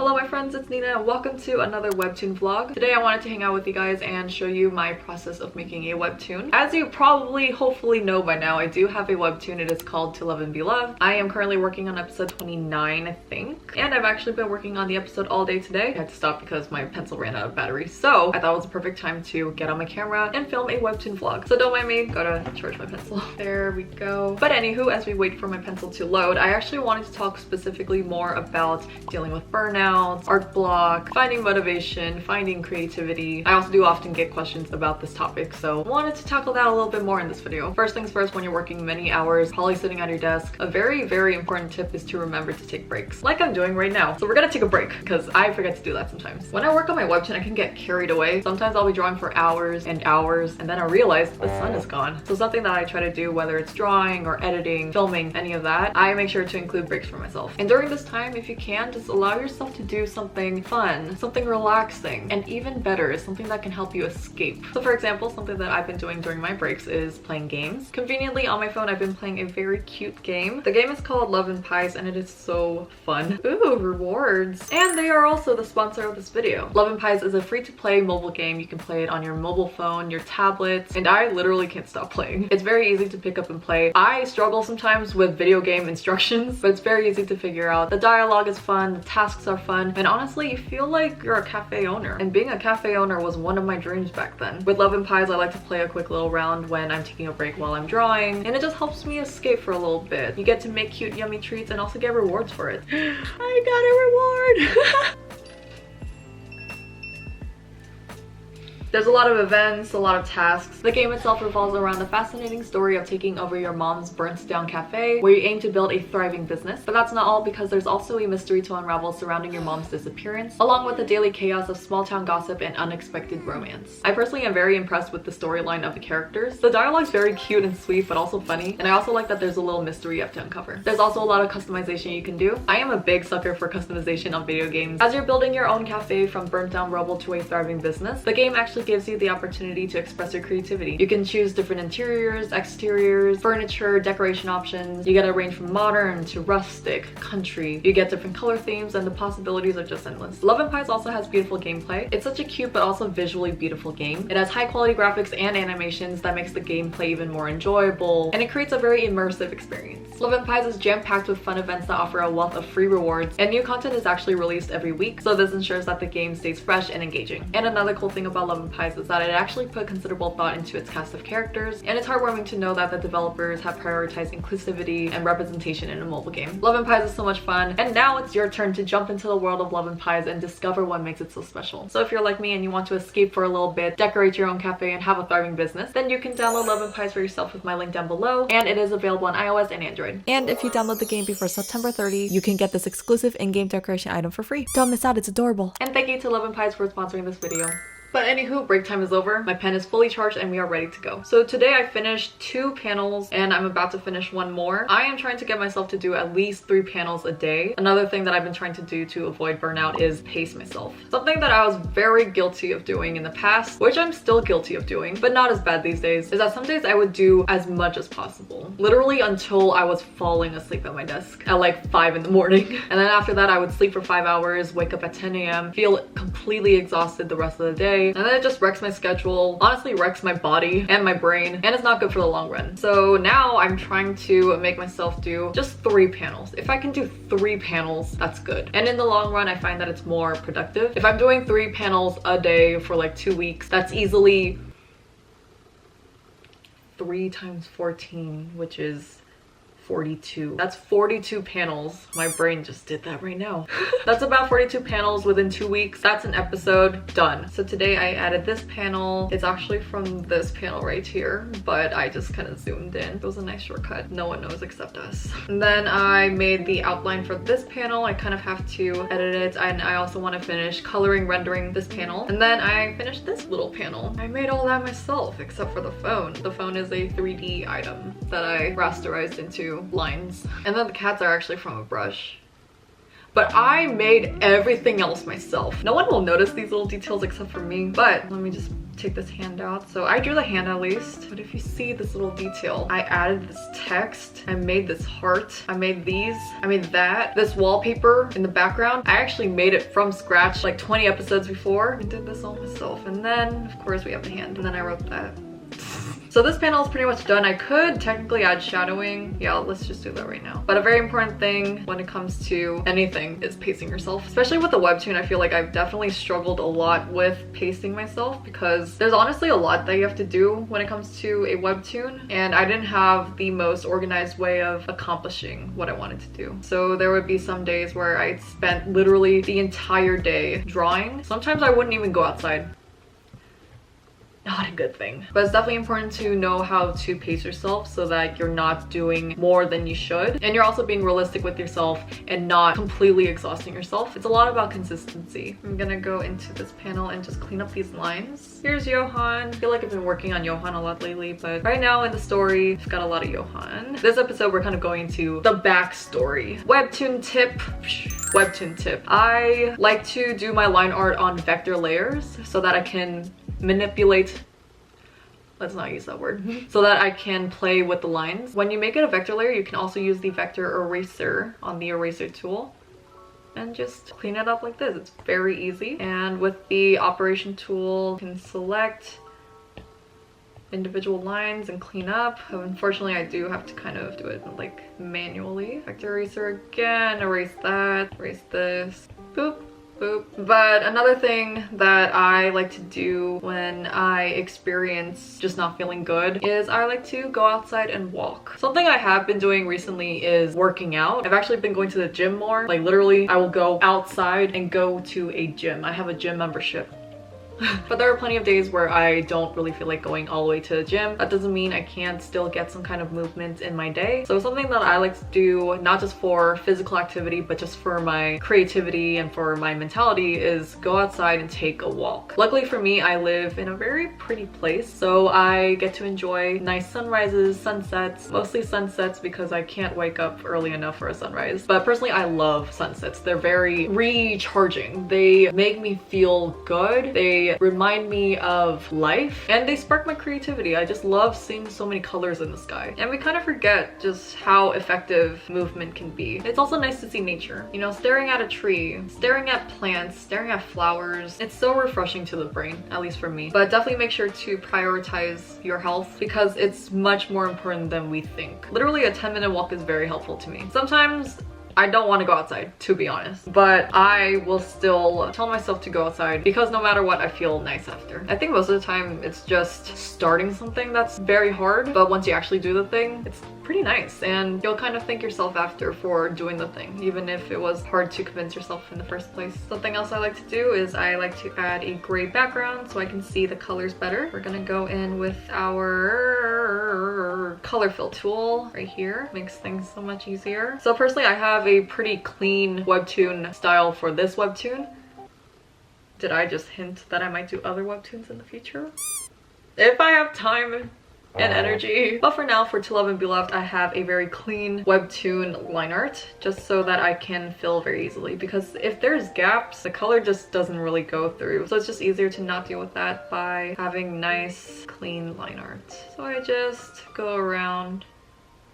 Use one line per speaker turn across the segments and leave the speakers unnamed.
Hello my friends, it's Nina and welcome to another Webtoon vlog. Today I wanted to hang out with you guys and show you my process of making a Webtoon. As you probably hopefully know by now, I do have a Webtoon. It is called To Love and Be Loved. I am currently working on episode 29, I think. And I've actually been working on the episode all day today. I had to stop because my pencil ran out of battery. So I thought it was a perfect time to get on my camera and film a Webtoon vlog. So don't mind me, gotta charge my pencil. There we go. But anywho, as we wait for my pencil to load, I actually wanted to talk specifically more about dealing with burnout, art block, finding motivation, finding creativity. I also do often get questions about this topic, so I wanted to tackle that a little bit more in this video. First things first, when you're working many hours, probably sitting at your desk, a very important tip is to remember to take breaks, like I'm doing right now. So we're gonna take a break because I forget to do that sometimes. When I work on my webtoon, I can get carried away. Sometimes I'll be drawing for hours and hours, and then I realize the sun is gone. So something that I try to do, whether it's drawing or editing, filming, any of that, I make sure to include breaks for myself. And during this time, if you can, just allow yourself to do something fun, something relaxing, and even better, something that can help you escape. So for example, something that I've been doing during my breaks is playing games. Conveniently on my phone, I've been playing a very cute game. The game is called Love and Pies and it is so fun. Ooh, rewards. And they are also the sponsor of this video. Love and Pies is a free-to-play mobile game. You can play it on your mobile phone, your tablets, and I literally can't stop playing. It's very easy to pick up and play. I struggle sometimes with video game instructions, but it's very easy to figure out. The dialogue is fun, the tasks are fun, and honestly, you feel like you're a cafe owner. And being a cafe owner was one of my dreams back then. With Love and Pies, I like to play a quick little round when I'm taking a break while I'm drawing, and it just helps me escape for a little bit. You get to make cute, yummy treats and also get rewards for it. I got a reward! There's a lot of events, a lot of tasks. The game itself revolves around the fascinating story of taking over your mom's burnt down cafe, where you aim to build a thriving business. But that's not all, because there's also a mystery to unravel surrounding your mom's disappearance, along with the daily chaos of small town gossip and unexpected romance. I personally am very impressed with the storyline of the characters. The dialogue's very cute and sweet, but also funny, and I also like that there's a little mystery you have to uncover. There's also a lot of customization you can do. I am a big sucker for customization on video games. As you're building your own cafe from burnt down rubble to a thriving business, the game actually gives you the opportunity to express your creativity. You can choose different interiors, exteriors, furniture, decoration options. You get a range from modern to rustic, country. You get different color themes, and the possibilities are just endless. Love and Pies also has beautiful gameplay. It's such a cute but also visually beautiful game. It has high quality graphics and animations that makes the gameplay even more enjoyable, and it creates a very immersive experience. Love and Pies is jam-packed with fun events that offer a wealth of free rewards, and new content is actually released every week, so this ensures that the game stays fresh and engaging. And another cool thing about Love and Pies is that it actually put considerable thought into its cast of characters, and it's heartwarming to know that the developers have prioritized inclusivity and representation in a mobile game. Love and Pies is so much fun, and now it's your turn to jump into the world of Love and Pies and discover what makes it so special. So if you're like me and you want to escape for a little bit, decorate your own cafe, and have a thriving business, then you can download Love and Pies for yourself with my link down below, and it is available on iOS and Android. And if you download the game before September 30, you can get this exclusive in-game decoration item for free. Don't miss out, it's adorable. And thank you to Love and Pies for sponsoring this video. But anywho, break time is over. My pen is fully charged and we are ready to go. So today I finished 2 panels and I'm about to finish 1 more. I am trying to get myself to do at least 3 panels a day. Another thing that I've been trying to do to avoid burnout is pace myself. Something that I was very guilty of doing in the past, which I'm still guilty of doing, but not as bad these days, is that some days I would do as much as possible. Literally until I was falling asleep at my desk at like 5 in the morning. And then after that I would sleep for 5 hours, wake up at 10 a.m., feel completely exhausted the rest of the day. And then it just wrecks my schedule, honestly wrecks my body and my brain, and it's not good for the long run. So now I'm trying to make myself do just 3 panels. If I can do 3 panels, that's good. And in the long run, I find that it's more productive. If I'm doing 3 panels a day for like 2 weeks, that's easily 3 times 14, which is 42. That's 42 panels. My brain just did that right now. That's about 42 panels within 2 weeks. That's an episode done. So today I added this panel. It's actually from this panel right here, but I just kind of zoomed in. It was a nice shortcut. No one knows except us. And then I made the outline for this panel. I kind of have to edit it, and I also want to finish coloring, rendering this panel. And then I finished this little panel. I made all that myself except for the phone. The phone is a 3D item that I rasterized into lines, and then the cats are actually from a brush. But I made everything else myself. No one will notice these little details except for me, but let me just take this hand out. So I drew the hand at least, but if you see this little detail, I added this text, I made this heart, I made these, I made that. This wallpaper in the background, I actually made it from scratch like 20 episodes before. I did this all myself. And then of course we have the hand, and then I wrote that. So this panel is pretty much done. I could technically add shadowing. Yeah, let's just do that right now. But a very important thing when it comes to anything is pacing yourself. Especially with the webtoon, I feel like I've definitely struggled a lot with pacing myself because there's honestly a lot that you have to do when it comes to a webtoon, and I didn't have the most organized way of accomplishing what I wanted to do. So there would be some days where I spent literally the entire day drawing. Sometimes I wouldn't even go outside. Not a good thing. But it's definitely important to know how to pace yourself so that you're not doing more than you should. And you're also being realistic with yourself and not completely exhausting yourself. It's a lot about consistency. I'm gonna go into this panel and just clean up these lines. Here's Johan. I feel like I've been working on Johan a lot lately, but right now in the story, I've got a lot of Johan. This episode, we're kind of going into the backstory. Webtoon tip. Webtoon tip. I like to do my line art on vector layers so that I can manipulate, let's not use that word, so that I can play with the lines. When you make it a vector layer, you can also use the vector eraser on the eraser tool and just clean it up like this. It's very easy. And with the operation tool, you can select individual lines and clean up. Unfortunately, I do have to kind of do it like manually. Vector eraser again, erase that, erase this, boop. Boop. But another thing that I like to do when I experience just not feeling good is I like to go outside and walk. Something I have been doing recently is working out. I've actually been going to the gym more. Like literally, I will go outside and go to a gym. I have a gym membership. But there are plenty of days where I don't really feel like going all the way to the gym. That doesn't mean I can't still get some kind of movement in my day. So something that I like to do, not just for physical activity, but just for my creativity and for my mentality, is go outside and take a walk. Luckily for me, I live in a very pretty place, so I get to enjoy nice sunrises, sunsets, mostly sunsets because I can't wake up early enough for a sunrise. But personally, I love sunsets. They're very recharging. They make me feel good. They remind me of life and they spark my creativity. I just love seeing so many colors in the sky, and we kind of forget just how effective movement can be. It's also nice to see nature, you know, staring at a tree, staring at plants, staring at flowers. It's so refreshing to the brain, at least for me. But definitely make sure to prioritize your health because it's much more important than we think. Literally a 10-minute walk is very helpful to me. Sometimes I don't want to go outside, to be honest, but I will still tell myself to go outside because no matter what, I feel nice after. I think most of the time it's just starting something that's very hard, but once you actually do the thing, it's pretty nice and you'll kind of thank yourself after for doing the thing, even if it was hard to convince yourself in the first place. Something else I like to do is I like to add a gray background so I can see the colors better. We're gonna go in with our color fill tool right here. Makes things so much easier. So personally, I have a pretty clean webtoon style for this webtoon. Did I just hint that I might do other webtoons in the future? If I have time and energy. But for now, for To Love and Be Loved, I have a very clean webtoon line art just so that I can fill very easily, because if there's gaps, the color just doesn't really go through. So it's just easier to not deal with that by having nice clean line art. So I just go around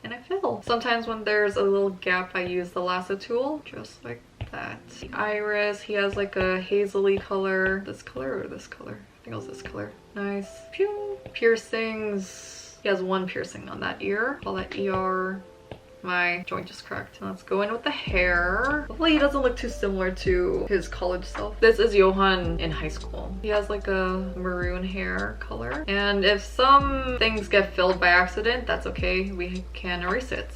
and I fill. Sometimes when there's a little gap, I use the lasso tool, just like that. The iris, he has like a hazily color. This color or this color? I think it was this color. Nice. Pew. Piercings. He has one piercing on that ear. Call that ER. My joint just cracked. Let's go in with the hair. Hopefully he doesn't look too similar to his college self. This is Johan in high school. He has like a maroon hair color. And if some things get filled by accident, that's okay. We can erase it.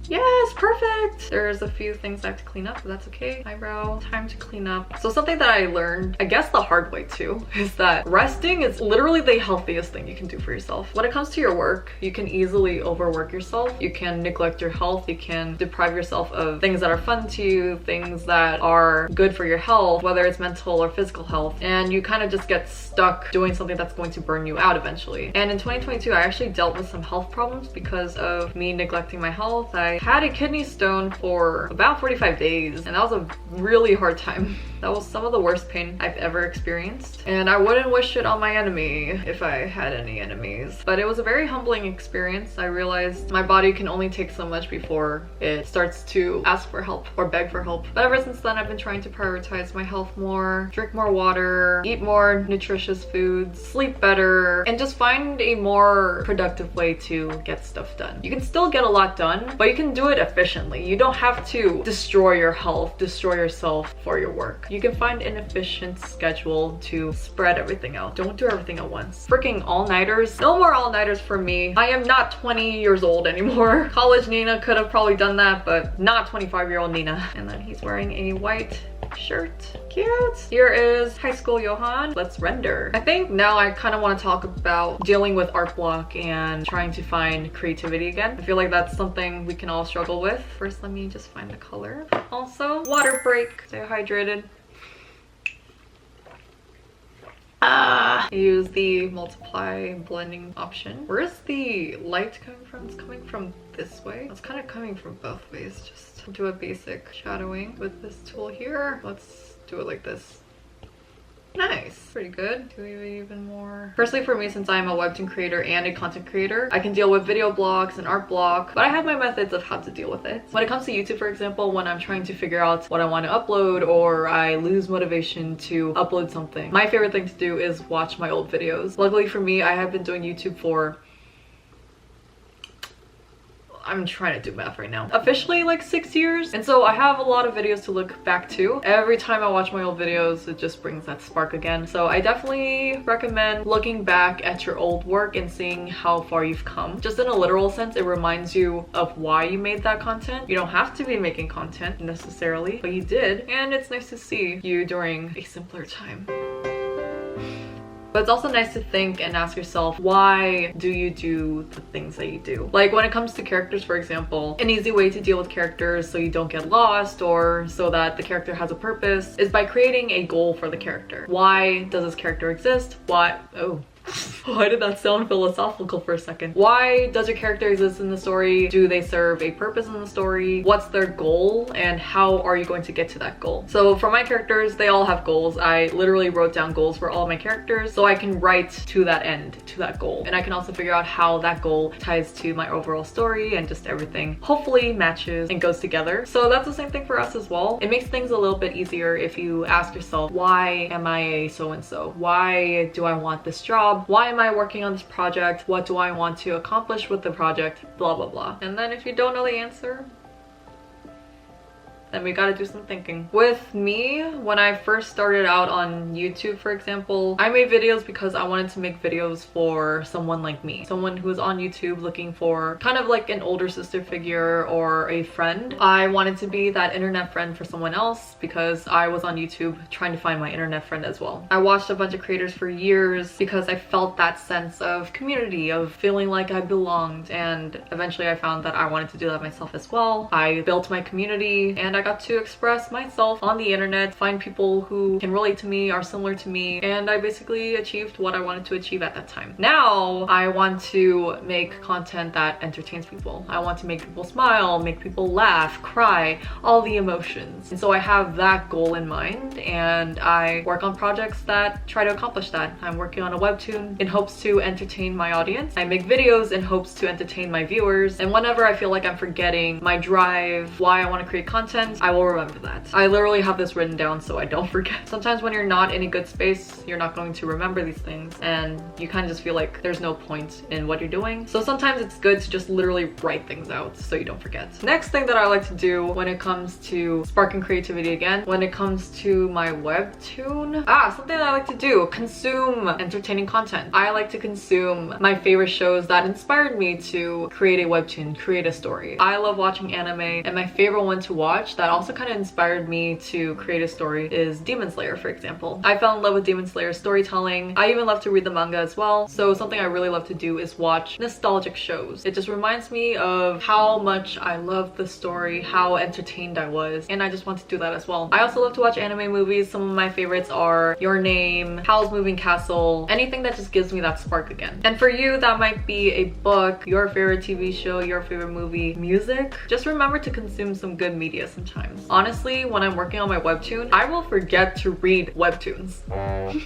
Yes, perfect! There's a few things I have to clean up, but that's okay. Eyebrow, time to clean up. So something that I learned, I guess the hard way too, is that resting is literally the healthiest thing you can do for yourself. When it comes to your work, you can easily overwork yourself. You can neglect your health. You can deprive yourself of things that are fun to you, things that are good for your health, whether it's mental or physical health. And you kind of just get stuck doing something that's going to burn you out eventually. And in 2022, I actually dealt with some health problems because of me neglecting my health. I had a kidney stone for about 45 days, and that was a really hard time. That was some of the worst pain I've ever experienced, and I wouldn't wish it on my enemy if I had any enemies. But it was a very humbling experience. I realized my body can only take so much before it starts to ask for help or beg for help. But ever since then, I've been trying to prioritize my health more, drink more water, eat more nutritious foods, sleep better, and just find a more productive way to get stuff done. You can still get a lot done, but you can do it efficiently. You don't have to destroy your health, destroy yourself for your work. You can find an efficient schedule to spread everything out. Don't do everything at once. Freaking all-nighters. No more all-nighters for me. I am not 20 years old anymore. College Nina could have probably done that, but not 25-year-old Nina. And then he's wearing a white shirt. Cute. Here is high school Johan. Let's render. I think now I kind of want to talk about dealing with art block and trying to find creativity again. I feel like that's something we can all struggle with. First, let me just find the color. Also, water break. Stay hydrated. Use the multiply blending option. Where is the light coming from? It's coming from this way. It's kind of coming from both ways. Just do a basic shadowing with this tool here. Let's do it like this. Nice. Pretty good. Do even more. Firstly, for me, since I'm a Webtoon creator and a content creator, I can deal with video blocks and art block, but I have my methods of how to deal with it. When it comes to YouTube, for example, when I'm trying to figure out what I want to upload or I lose motivation to upload something, my favorite thing to do is watch my old videos. Luckily for me, I have been doing YouTube for I'm trying to do math right now. Officially like 6 years. And so I have a lot of videos to look back to. Every time I watch my old videos, it just brings that spark again. So I definitely recommend looking back at your old work and seeing how far you've come. Just in a literal sense, it reminds you of why you made that content. You don't have to be making content necessarily, but you did. And it's nice to see you during a simpler time. But it's also nice to think and ask yourself, why do you do the things that you do? Like when it comes to characters, for example, an easy way to deal with characters so you don't get lost or so that the character has a purpose is by creating a goal for the character. Why does this character exist? Why did that sound philosophical for a second? Why does your character exist in the story? Do they serve a purpose in the story? What's their goal? And how are you going to get to that goal? So for my characters, they all have goals. I literally wrote down goals for all my characters so I can write to that end, to that goal. And I can also figure out how that goal ties to my overall story and just everything hopefully matches and goes together. So that's the same thing for us as well. It makes things a little bit easier if you ask yourself, why am I a so-and-so? Why do I want this job? Why am I working on this project? What do I want to accomplish with the project? Blah, blah, blah. And then if you don't know the answer, then we gotta do some thinking. With me, when I first started out on YouTube, for example, I made videos because I wanted to make videos for someone like me. Someone who was on YouTube looking for kind of like an older sister figure or a friend. I wanted to be that internet friend for someone else because I was on YouTube trying to find my internet friend as well. I watched a bunch of creators for years because I felt that sense of community, of feeling like I belonged, and eventually I found that I wanted to do that myself as well. I built my community and I got to express myself on the internet, find people who can relate to me, are similar to me, and I basically achieved what I wanted to achieve at that time. Now I want to make content that entertains people. I want to make people smile, make people laugh, cry, all the emotions. And so I have that goal in mind and I work on projects that try to accomplish that. I'm working on a webtoon in hopes to entertain my audience. I make videos in hopes to entertain my viewers, and whenever I feel like I'm forgetting my drive, why I want to create content, I will remember that. I literally have this written down so I don't forget. Sometimes when you're not in a good space, you're not going to remember these things and you kind of just feel like there's no point in what you're doing. So sometimes it's good to just literally write things out so you don't forget. Next thing that I like to do when it comes to sparking creativity again, when it comes to my webtoon, something that I like to do, consume entertaining content. I like to consume my favorite shows that inspired me to create a webtoon, create a story. I love watching anime, and my favorite one to watch watched that also kind of inspired me to create a story is Demon Slayer, for example. I fell in love with Demon Slayer storytelling. I even love to read the manga as well. So something I really love to do is watch nostalgic shows. It just reminds me of how much I love the story, how entertained I was, and I just want to do that as well. I also love to watch anime movies. Some of my favorites are Your Name, Howl's Moving Castle, anything that just gives me that spark again. And for you, that might be a book, your favorite TV show, your favorite movie, music. Just remember to consume some good media sometimes. Honestly, when I'm working on my webtoon, I will forget to read webtoons.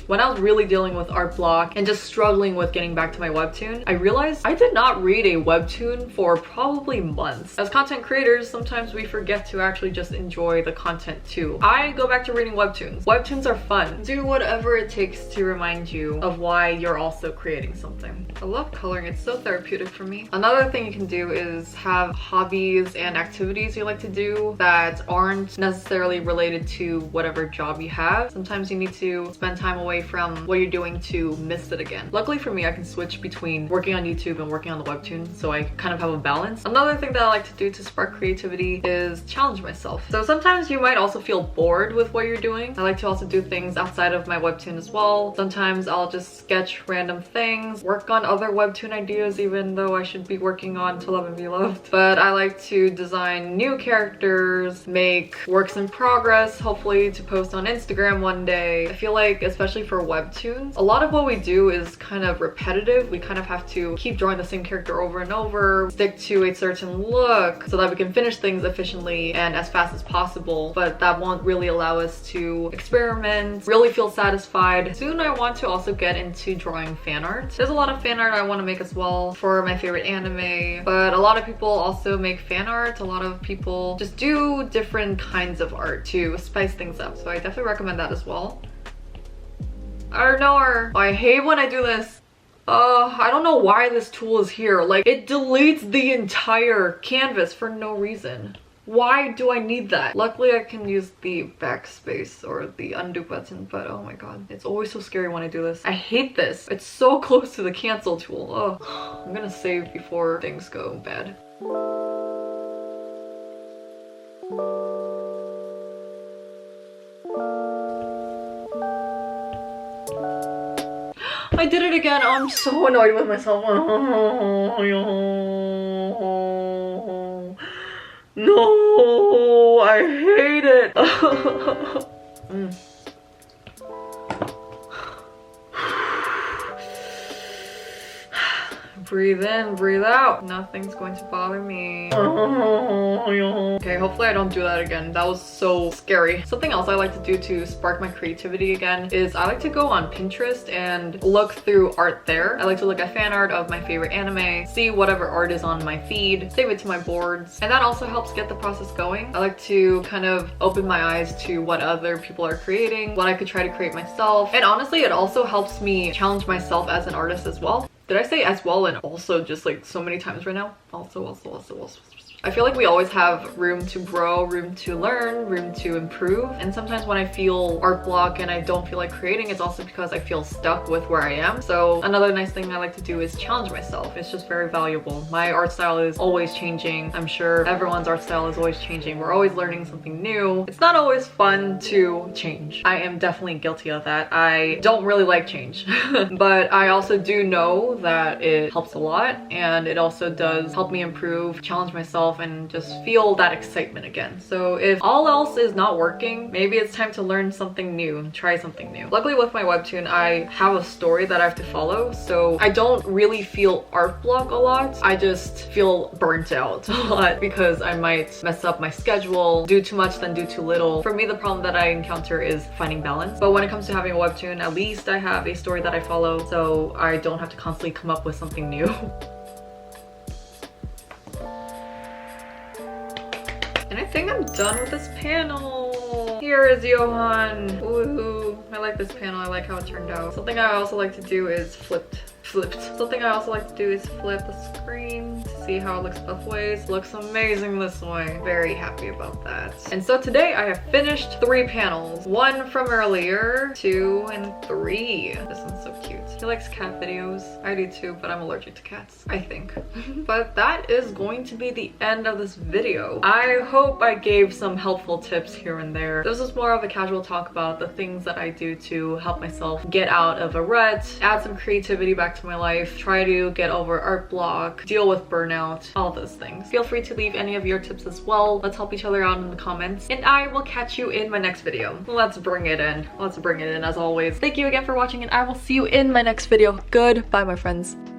When I was really dealing with art block and just struggling with getting back to my webtoon, I realized I did not read a webtoon for probably months. As content creators, sometimes we forget to actually just enjoy the content too. I go back to reading webtoons. Webtoons are fun. Do whatever it takes to remind you of why you're also creating something. I love coloring. It's so therapeutic for me. Another thing you can do is have hobbies and activities you like to do that aren't necessarily related to whatever job you have. Sometimes you need to spend time away from what you're doing to miss it again. Luckily for me, I can switch between working on YouTube and working on the webtoon, so I kind of have a balance. Another thing that I like to do to spark creativity is challenge myself. So sometimes you might also feel bored with what you're doing. I like to also do things outside of my webtoon as well. Sometimes I'll just sketch random things, work on other webtoon ideas even though I should be working on To Love and Be Loved. But I like to design new characters, make works in progress, hopefully to post on Instagram one day. I feel like, especially for webtoons, a lot of what we do is kind of repetitive. We kind of have to keep drawing the same character over and over, stick to a certain look so that we can finish things efficiently and as fast as possible, but that won't really allow us to experiment, really feel satisfied. Soon I want to also get into drawing fan art. There's a lot of fan art I want to make as well for my favorite anime, but a lot of people also make fan art. A lot of people just do different kinds of art to spice things up, so I definitely recommend that as well. I hate when I do this. I don't know why this tool is here. Like, it deletes the entire canvas for no reason. Why do I need that? Luckily, I can use the backspace or the undo button, but oh my god. It's always so scary when I do this. I hate this. It's so close to the cancel tool. Oh, I'm gonna save before things go bad. I did it again. Oh, I'm so annoyed with myself. No, I hate it. Breathe in, breathe out. Nothing's going to bother me. Okay, hopefully I don't do that again. That was so scary. Something else I like to do to spark my creativity again is I like to go on Pinterest and look through art there. I like to look at fan art of my favorite anime, see whatever art is on my feed, save it to my boards, and that also helps get the process going. I like to kind of open my eyes to what other people are creating, what I could try to create myself, and honestly, it also helps me challenge myself as an artist as well. Did I say as well and also just like so many times right now? Also. I feel like we always have room to grow, room to learn, room to improve. And sometimes when I feel art block and I don't feel like creating, it's also because I feel stuck with where I am. So another nice thing I like to do is challenge myself. It's just very valuable. My art style is always changing. I'm sure everyone's art style is always changing. We're always learning something new. It's not always fun to change. I am definitely guilty of that. I don't really like change, but I also do know that it helps a lot, and it also does help me improve, challenge myself, and just feel that excitement again. So if all else is not working, maybe it's time to learn something new, try something new. Luckily with my webtoon, I have a story that I have to follow, so I don't really feel art block a lot. I just feel burnt out a lot because I might mess up my schedule, do too much then do too little. For me, the problem that I encounter is finding balance. But when it comes to having a webtoon, at least I have a story that I follow, so I don't have to constantly come up with something new. And I think I'm done with this panel. Here is Johan. Woohoo. I like this panel. I like how it turned out. Something I also like to do is flip flipped. Something I also like to do is flip the screen to see how it looks both ways. Looks amazing this way. Very happy about that. And so today I have finished 3 panels. 1 from earlier, 2 and 3. This one's so cute. He likes cat videos. I do too, but I'm allergic to cats, I think. But that is going to be the end of this video. I hope I gave some helpful tips here and there. This is more of a casual talk about the things that I do to help myself get out of a rut, add some creativity back to my life, try to get over art block, deal with burnout, all those things. Feel free to leave any of your tips as well. Let's help each other out in the comments, and I will catch you in my next video. Let's bring it in. Let's bring it in as always. Thank you again for watching, and I will see you in my next video. Goodbye, my friends.